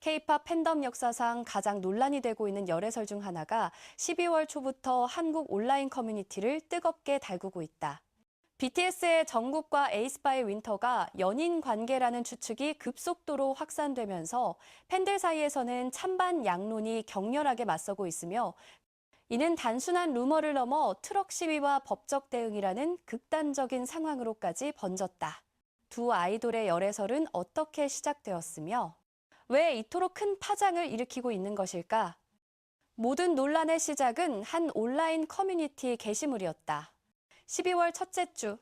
K-팝 팬덤 역사상 가장 논란이 되고 있는 열애설 중 하나가 12월 초부터 한국 온라인 커뮤니티를 뜨겁게 달구고 있다. BTS의 정국과 에이스파의 윈터가 연인 관계라는 추측이 급속도로 확산되면서 팬들 사이에서는 찬반 양론이 격렬하게 맞서고 있으며 이는 단순한 루머를 넘어 트럭 시위와 법적 대응이라는 극단적인 상황으로까지 번졌다. 두 아이돌의 열애설은 어떻게 시작되었으며 왜 이토록 큰 파장을 일으키고 있는 것일까? 모든 논란의 시작은 한 온라인 커뮤니티 게시물이었다. 12월 첫째 주,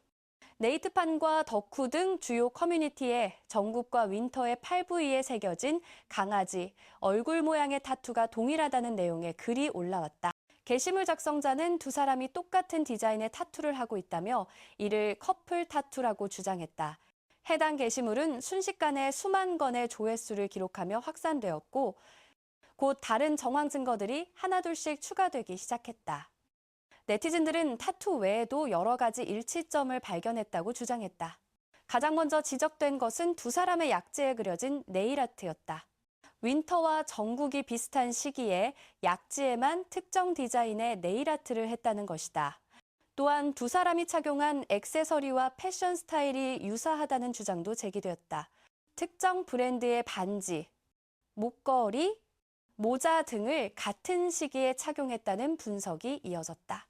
네이트판과 덕후 등 주요 커뮤니티에 정국과 윈터의 팔 부위에 새겨진 강아지, 얼굴 모양의 타투가 동일하다는 내용의 글이 올라왔다. 게시물 작성자는 두 사람이 똑같은 디자인의 타투를 하고 있다며 이를 커플 타투라고 주장했다. 해당 게시물은 순식간에 수만 건의 조회수를 기록하며 확산되었고 곧 다른 정황 증거들이 하나둘씩 추가되기 시작했다. 네티즌들은 타투 외에도 여러 가지 일치점을 발견했다고 주장했다. 가장 먼저 지적된 것은 두 사람의 약지에 그려진 네일아트였다. 윈터와 정국이 비슷한 시기에 약지에만 특정 디자인의 네일아트를 했다는 것이다. 또한 두 사람이 착용한 액세서리와 패션 스타일이 유사하다는 주장도 제기되었다. 특정 브랜드의 반지, 목걸이, 모자 등을 같은 시기에 착용했다는 분석이 이어졌다.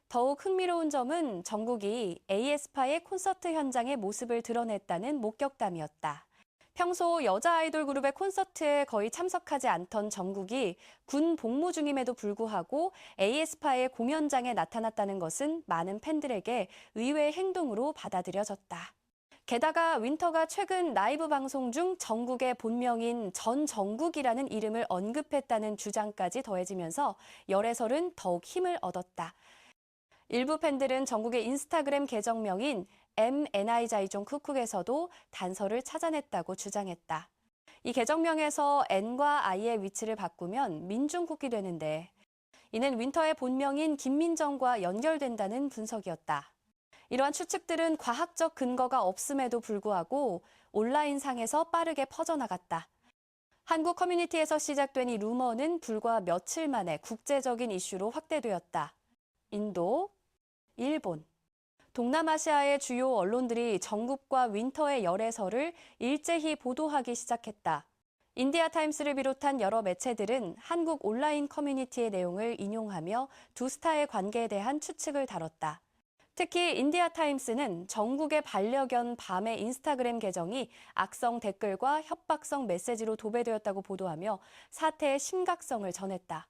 더욱 흥미로운 점은 정국이 에이에스파의 콘서트 현장의 모습을 드러냈다는 목격담이었다. 평소 여자 아이돌 그룹의 콘서트에 거의 참석하지 않던 정국이 군 복무 중임에도 불구하고 에이에스파의 공연장에 나타났다는 것은 많은 팬들에게 의외의 행동으로 받아들여졌다. 게다가 윈터가 최근 라이브 방송 중 정국의 본명인 전정국이라는 이름을 언급했다는 주장까지 더해지면서 열애설은 더욱 힘을 얻었다. 일부 팬들은 정국의 인스타그램 계정명인 MNI자이종 쿡쿡에서도 단서를 찾아냈다고 주장했다. 이 계정명에서 N과 I의 위치를 바꾸면 민중국이 되는데 이는 윈터의 본명인 김민정과 연결된다는 분석이었다. 이러한 추측들은 과학적 근거가 없음에도 불구하고 온라인상에서 빠르게 퍼져나갔다. 한국 커뮤니티에서 시작된 이 루머는 불과 며칠 만에 국제적인 이슈로 확대되었다. 인도, 일본, 동남아시아의 주요 언론들이 정국과 윈터의 열애설을 일제히 보도하기 시작했다. 인디아타임스를 비롯한 여러 매체들은 한국 온라인 커뮤니티의 내용을 인용하며 두 스타의 관계에 대한 추측을 다뤘다. 특히 인디아타임스는 정국의 반려견 밤의 인스타그램 계정이 악성 댓글과 협박성 메시지로 도배되었다고 보도하며 사태의 심각성을 전했다.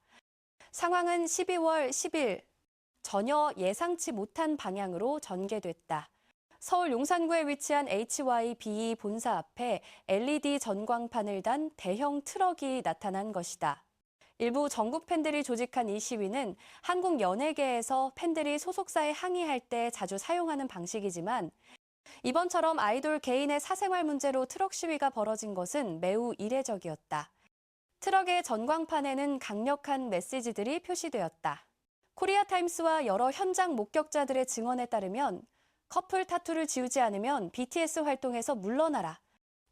상황은 12월 10일 전혀 예상치 못한 방향으로 전개됐다. 서울 용산구에 위치한 HYBE 본사 앞에 LED 전광판을 단 대형 트럭이 나타난 것이다. 일부 정국 팬들이 조직한 이 시위는 한국 연예계에서 팬들이 소속사에 항의할 때 자주 사용하는 방식이지만 이번처럼 아이돌 개인의 사생활 문제로 트럭 시위가 벌어진 것은 매우 이례적이었다. 트럭의 전광판에는 강력한 메시지들이 표시되었다. 코리아타임스와 여러 현장 목격자들의 증언에 따르면 커플 타투를 지우지 않으면 BTS 활동에서 물러나라.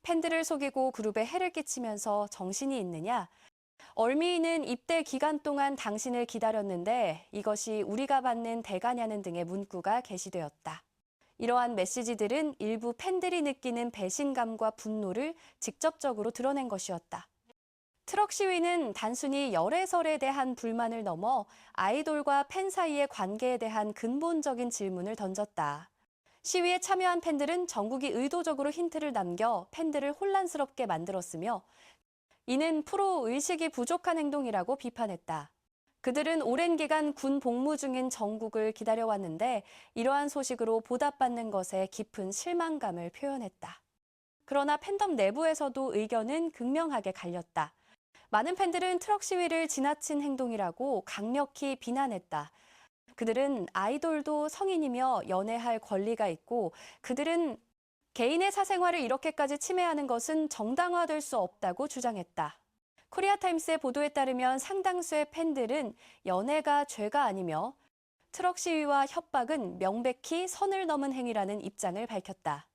팬들을 속이고 그룹에 해를 끼치면서 정신이 있느냐? 얼미이는 입대 기간 동안 당신을 기다렸는데 이것이 우리가 받는 대가냐는 등의 문구가 게시되었다. 이러한 메시지들은 일부 팬들이 느끼는 배신감과 분노를 직접적으로 드러낸 것이었다. 트럭 시위는 단순히 열애설에 대한 불만을 넘어 아이돌과 팬 사이의 관계에 대한 근본적인 질문을 던졌다. 시위에 참여한 팬들은 정국이 의도적으로 힌트를 남겨 팬들을 혼란스럽게 만들었으며 이는 프로 의식이 부족한 행동이라고 비판했다. 그들은 오랜 기간 군 복무 중인 정국을 기다려왔는데 이러한 소식으로 보답받는 것에 깊은 실망감을 표현했다. 그러나 팬덤 내부에서도 의견은 극명하게 갈렸다. 많은 팬들은 트럭 시위를 지나친 행동이라고 강력히 비난했다. 그들은 아이돌도 성인이며 연애할 권리가 있고 그들은 개인의 사생활을 이렇게까지 침해하는 것은 정당화될 수 없다고 주장했다. 코리아타임스의 보도에 따르면 상당수의 팬들은 연애가 죄가 아니며 트럭 시위와 협박은 명백히 선을 넘은 행위라는 입장을 밝혔다.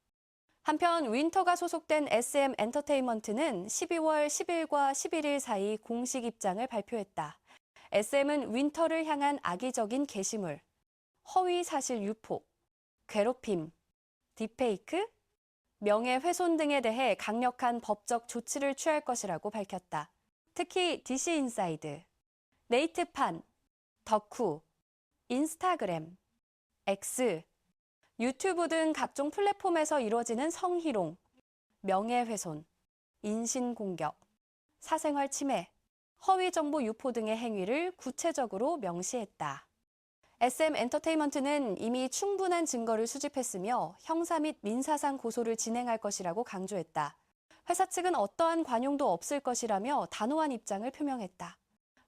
한편 윈터가 소속된 SM 엔터테인먼트는 12월 10일과 11일 사이 공식 입장을 발표했다. SM은 윈터를 향한 악의적인 게시물, 허위 사실 유포, 괴롭힘, 딥페이크, 명예훼손 등에 대해 강력한 법적 조치를 취할 것이라고 밝혔다. 특히 DC인사이드, 네이트판, 덕후, 인스타그램, X, 유튜브 등 각종 플랫폼에서 이루어지는 성희롱, 명예훼손, 인신공격, 사생활 침해, 허위정보 유포 등의 행위를 구체적으로 명시했다. SM 엔터테인먼트는 이미 충분한 증거를 수집했으며 형사 및 민사상 고소를 진행할 것이라고 강조했다. 회사 측은 어떠한 관용도 없을 것이라며 단호한 입장을 표명했다.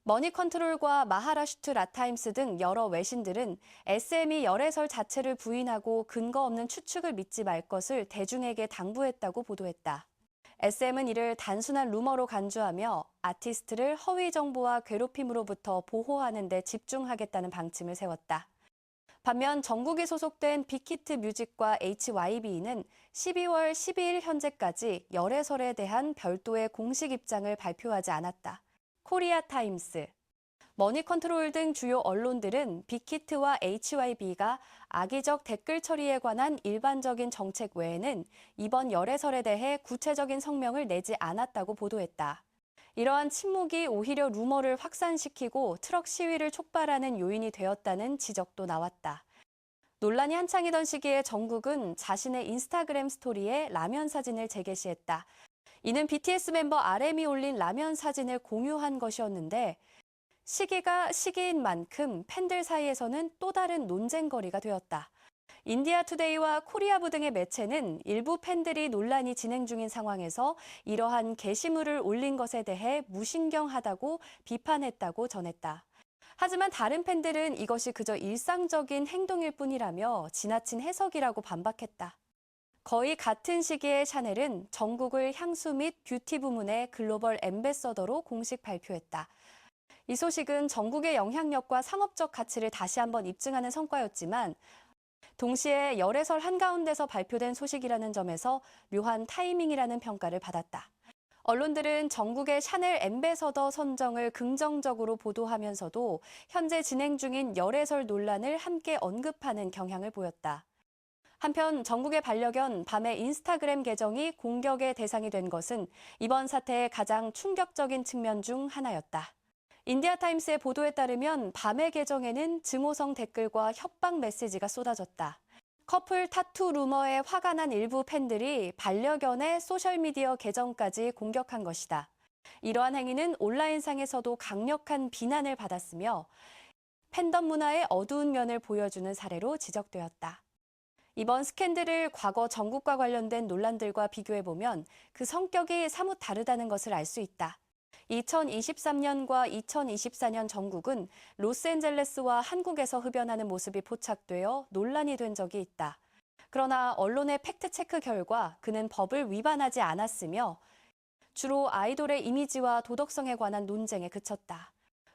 머니컨트롤과 마하라슈트 라타임스 등 여러 외신들은 SM이 열애설 자체를 부인하고 근거 없는 추측을 믿지 말 것을 대중에게 당부했다고 보도했다. SM은 이를 단순한 루머로 간주하며 아티스트를 허위 정보와 괴롭힘으로부터 보호하는 데 집중하겠다는 방침을 세웠다. 반면 정국이 소속된 빅히트 뮤직과 HYB는 12월 12일 현재까지 열애설에 대한 별도의 공식 입장을 발표하지 않았다. 코리아 타임스, 머니컨트롤 등 주요 언론들은 빅히트와 HYB가 악의적 댓글 처리에 관한 일반적인 정책 외에는 이번 열애설에 대해 구체적인 성명을 내지 않았다고 보도했다. 이러한 침묵이 오히려 루머를 확산시키고 트럭 시위를 촉발하는 요인이 되었다는 지적도 나왔다. 논란이 한창이던 시기에 정국은 자신의 인스타그램 스토리에 라면 사진을 재게시했다. 이는 BTS 멤버 RM이 올린 라면 사진을 공유한 것이었는데 시기가 시기인 만큼 팬들 사이에서는 또 다른 논쟁거리가 되었다. 인디아 투데이와 코리아부 등의 매체는 일부 팬들이 논란이 진행 중인 상황에서 이러한 게시물을 올린 것에 대해 무신경하다고 비판했다고 전했다. 하지만 다른 팬들은 이것이 그저 일상적인 행동일 뿐이라며 지나친 해석이라고 반박했다. 거의 같은 시기에 샤넬은 정국을 향수 및 뷰티 부문의 글로벌 앰베서더로 공식 발표했다. 이 소식은 정국의 영향력과 상업적 가치를 다시 한번 입증하는 성과였지만 동시에 열애설 한가운데서 발표된 소식이라는 점에서 묘한 타이밍이라는 평가를 받았다. 언론들은 정국의 샤넬 앰베서더 선정을 긍정적으로 보도하면서도 현재 진행 중인 열애설 논란을 함께 언급하는 경향을 보였다. 한편 정국의 반려견 밤의 인스타그램 계정이 공격의 대상이 된 것은 이번 사태의 가장 충격적인 측면 중 하나였다. 인디아타임스의 보도에 따르면 밤의 계정에는 증오성 댓글과 협박 메시지가 쏟아졌다. 커플 타투 루머에 화가 난 일부 팬들이 반려견의 소셜미디어 계정까지 공격한 것이다. 이러한 행위는 온라인상에서도 강력한 비난을 받았으며 팬덤 문화의 어두운 면을 보여주는 사례로 지적되었다. 이번 스캔들을 과거 정국과 관련된 논란들과 비교해보면 그 성격이 사뭇 다르다는 것을 알 수 있다. 2023년과 2024년 정국은 로스앤젤레스와 한국에서 흡연하는 모습이 포착되어 논란이 된 적이 있다. 그러나 언론의 팩트체크 결과 그는 법을 위반하지 않았으며 주로 아이돌의 이미지와 도덕성에 관한 논쟁에 그쳤다.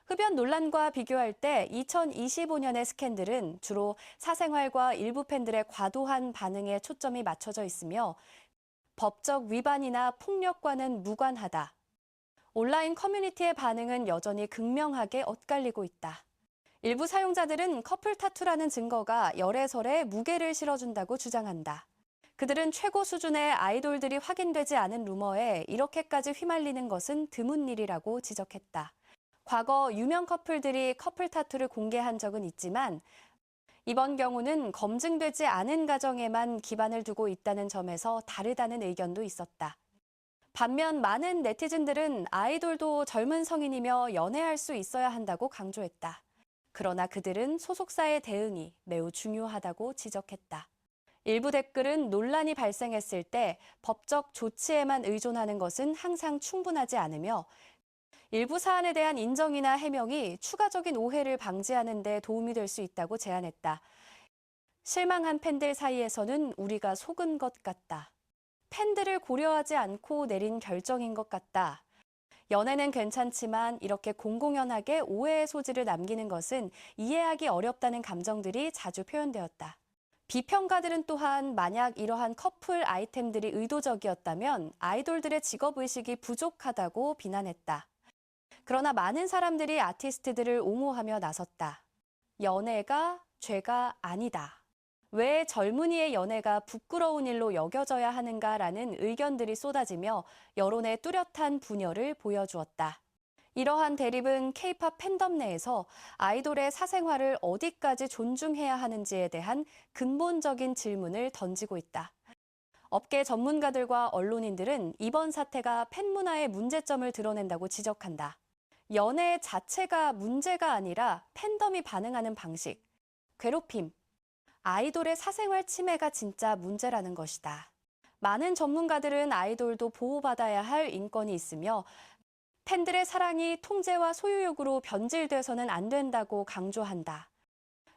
흡연 논란과 비교할 때 2025년의 스캔들은 주로 사생활과 일부 팬들의 과도한 반응에 초점이 맞춰져 있으며 법적 위반이나 폭력과는 무관하다. 온라인 커뮤니티의 반응은 여전히 극명하게 엇갈리고 있다. 일부 사용자들은 커플 타투라는 증거가 열애설에 무게를 실어준다고 주장한다. 그들은 최고 수준의 아이돌들이 확인되지 않은 루머에 이렇게까지 휘말리는 것은 드문 일이라고 지적했다. 과거 유명 커플들이 커플 타투를 공개한 적은 있지만 이번 경우는 검증되지 않은 가정에만 기반을 두고 있다는 점에서 다르다는 의견도 있었다. 반면 많은 네티즌들은 아이돌도 젊은 성인이며 연애할 수 있어야 한다고 강조했다. 그러나 그들은 소속사의 대응이 매우 중요하다고 지적했다. 일부 댓글은 논란이 발생했을 때 법적 조치에만 의존하는 것은 항상 충분하지 않으며 일부 사안에 대한 인정이나 해명이 추가적인 오해를 방지하는 데 도움이 될 수 있다고 제안했다. 실망한 팬들 사이에서는 우리가 속은 것 같다. 팬들을 고려하지 않고 내린 결정인 것 같다. 연애는 괜찮지만 이렇게 공공연하게 오해의 소지를 남기는 것은 이해하기 어렵다는 감정들이 자주 표현되었다. 비평가들은 또한 만약 이러한 커플 아이템들이 의도적이었다면 아이돌들의 직업의식이 부족하다고 비난했다. 그러나 많은 사람들이 아티스트들을 옹호하며 나섰다. 연애가 죄가 아니다. 왜 젊은이의 연애가 부끄러운 일로 여겨져야 하는가라는 의견들이 쏟아지며 여론의 뚜렷한 분열을 보여주었다. 이러한 대립은 K-팝 팬덤 내에서 아이돌의 사생활을 어디까지 존중해야 하는지에 대한 근본적인 질문을 던지고 있다. 업계 전문가들과 언론인들은 이번 사태가 팬문화의 문제점을 드러낸다고 지적한다. 연애 자체가 문제가 아니라 팬덤이 반응하는 방식, 괴롭힘, 아이돌의 사생활 침해가 진짜 문제라는 것이다. 많은 전문가들은 아이돌도 보호받아야 할 인권이 있으며 팬들의 사랑이 통제와 소유욕으로 변질돼서는 안 된다고 강조한다.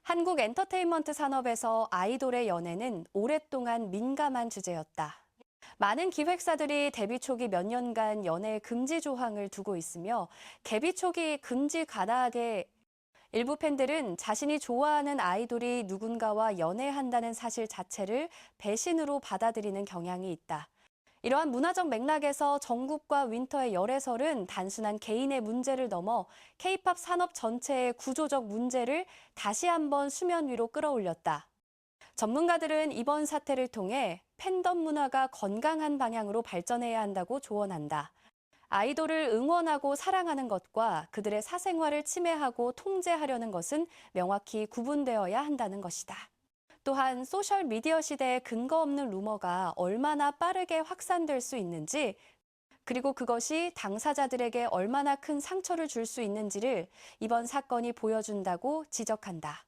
한국 엔터테인먼트 산업에서 아이돌의 연애는 오랫동안 민감한 주제였다. 많은 기획사들이 데뷔 초기 몇 년간 연애 금지 조항을 두고 있으며 데뷔 초기 금지 가닥에 일부 팬들은 자신이 좋아하는 아이돌이 누군가와 연애한다는 사실 자체를 배신으로 받아들이는 경향이 있다. 이러한 문화적 맥락에서 정국과 윈터의 열애설은 단순한 개인의 문제를 넘어 K-팝 산업 전체의 구조적 문제를 다시 한번 수면 위로 끌어올렸다. 전문가들은 이번 사태를 통해 팬덤 문화가 건강한 방향으로 발전해야 한다고 조언한다. 아이돌을 응원하고 사랑하는 것과 그들의 사생활을 침해하고 통제하려는 것은 명확히 구분되어야 한다는 것이다. 또한 소셜미디어 시대의 근거 없는 루머가 얼마나 빠르게 확산될 수 있는지, 그리고 그것이 당사자들에게 얼마나 큰 상처를 줄 수 있는지를 이번 사건이 보여준다고 지적한다.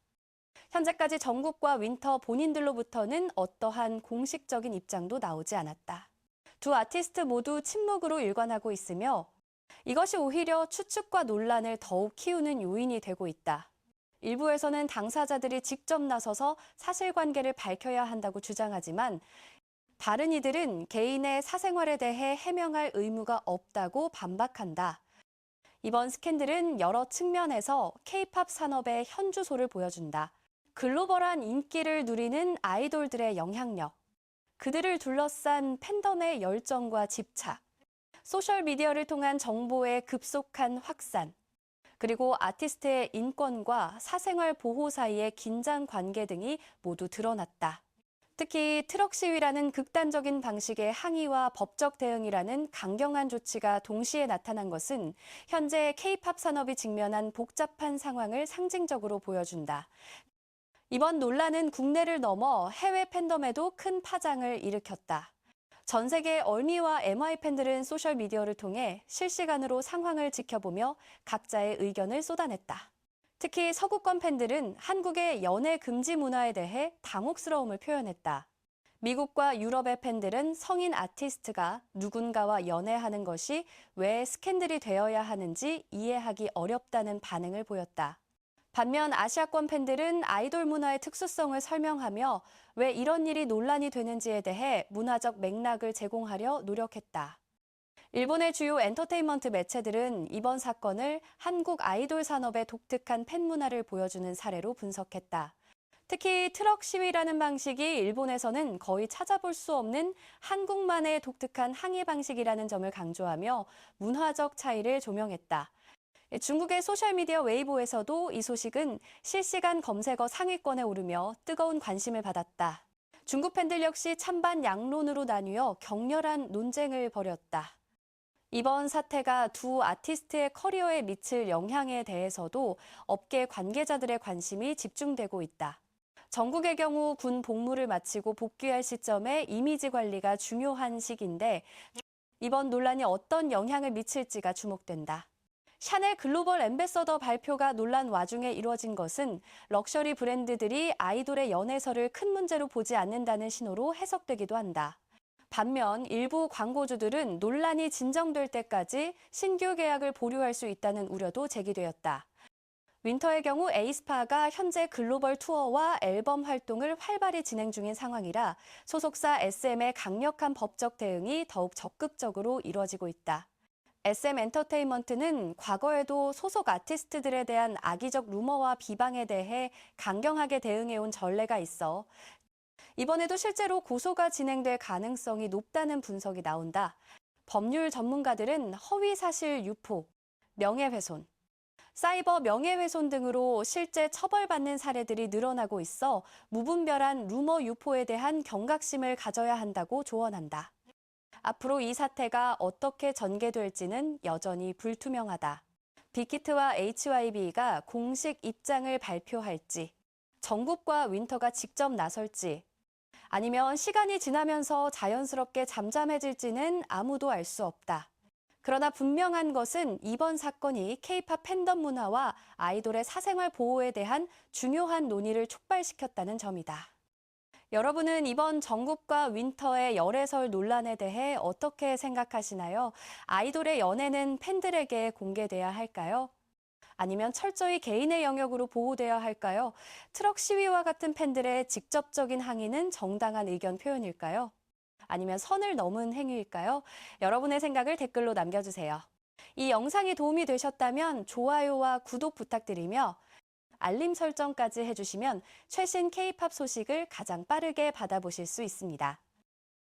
현재까지 정국과 윈터 본인들로부터는 어떠한 공식적인 입장도 나오지 않았다. 두 아티스트 모두 침묵으로 일관하고 있으며 이것이 오히려 추측과 논란을 더욱 키우는 요인이 되고 있다. 일부에서는 당사자들이 직접 나서서 사실관계를 밝혀야 한다고 주장하지만 다른 이들은 개인의 사생활에 대해 해명할 의무가 없다고 반박한다. 이번 스캔들은 여러 측면에서 K-팝 산업의 현주소를 보여준다. 글로벌한 인기를 누리는 아이돌들의 영향력, 그들을 둘러싼 팬덤의 열정과 집착, 소셜미디어를 통한 정보의 급속한 확산, 그리고 아티스트의 인권과 사생활 보호 사이의 긴장 관계 등이 모두 드러났다. 특히 트럭 시위라는 극단적인 방식의 항의와 법적 대응이라는 강경한 조치가 동시에 나타난 것은 현재 K-팝 산업이 직면한 복잡한 상황을 상징적으로 보여준다. 이번 논란은 국내를 넘어 해외 팬덤에도 큰 파장을 일으켰다. 전 세계 얼미와 MI 팬들은 소셜미디어를 통해 실시간으로 상황을 지켜보며 각자의 의견을 쏟아냈다. 특히 서구권 팬들은 한국의 연애 금지 문화에 대해 당혹스러움을 표현했다. 미국과 유럽의 팬들은 성인 아티스트가 누군가와 연애하는 것이 왜 스캔들이 되어야 하는지 이해하기 어렵다는 반응을 보였다. 반면 아시아권 팬들은 아이돌 문화의 특수성을 설명하며 왜 이런 일이 논란이 되는지에 대해 문화적 맥락을 제공하려 노력했다. 일본의 주요 엔터테인먼트 매체들은 이번 사건을 한국 아이돌 산업의 독특한 팬 문화를 보여주는 사례로 분석했다. 특히 트럭 시위라는 방식이 일본에서는 거의 찾아볼 수 없는 한국만의 독특한 항의 방식이라는 점을 강조하며 문화적 차이를 조명했다. 중국의 소셜미디어 웨이보에서도 이 소식은 실시간 검색어 상위권에 오르며 뜨거운 관심을 받았다. 중국 팬들 역시 찬반 양론으로 나뉘어 격렬한 논쟁을 벌였다. 이번 사태가 두 아티스트의 커리어에 미칠 영향에 대해서도 업계 관계자들의 관심이 집중되고 있다. 정국의 경우 군 복무를 마치고 복귀할 시점에 이미지 관리가 중요한 시기인데 이번 논란이 어떤 영향을 미칠지가 주목된다. 샤넬 글로벌 앰베서더 발표가 논란 와중에 이루어진 것은 럭셔리 브랜드들이 아이돌의 연애설을 큰 문제로 보지 않는다는 신호로 해석되기도 한다. 반면 일부 광고주들은 논란이 진정될 때까지 신규 계약을 보류할 수 있다는 우려도 제기되었다. 윈터의 경우 에이스파가 현재 글로벌 투어와 앨범 활동을 활발히 진행 중인 상황이라 소속사 SM의 강력한 법적 대응이 더욱 적극적으로 이루어지고 있다. SM 엔터테인먼트는 과거에도 소속 아티스트들에 대한 악의적 루머와 비방에 대해 강경하게 대응해온 전례가 있어 이번에도 실제로 고소가 진행될 가능성이 높다는 분석이 나온다. 법률 전문가들은 허위사실 유포, 명예훼손, 사이버 명예훼손 등으로 실제 처벌받는 사례들이 늘어나고 있어 무분별한 루머 유포에 대한 경각심을 가져야 한다고 조언한다. 앞으로 이 사태가 어떻게 전개될지는 여전히 불투명하다. 빅히트와 HYB가 공식 입장을 발표할지, 정국과 윈터가 직접 나설지, 아니면 시간이 지나면서 자연스럽게 잠잠해질지는 아무도 알 수 없다. 그러나 분명한 것은 이번 사건이 K-팝 팬덤 문화와 아이돌의 사생활 보호에 대한 중요한 논의를 촉발시켰다는 점이다. 여러분은 이번 정국과 윈터의 열애설 논란에 대해 어떻게 생각하시나요? 아이돌의 연애는 팬들에게 공개돼야 할까요? 아니면 철저히 개인의 영역으로 보호돼야 할까요? 트럭 시위와 같은 팬들의 직접적인 항의는 정당한 의견 표현일까요? 아니면 선을 넘은 행위일까요? 여러분의 생각을 댓글로 남겨주세요. 이 영상이 도움이 되셨다면 좋아요와 구독 부탁드리며 알림 설정까지 해주시면 최신 K-팝 소식을 가장 빠르게 받아보실 수 있습니다.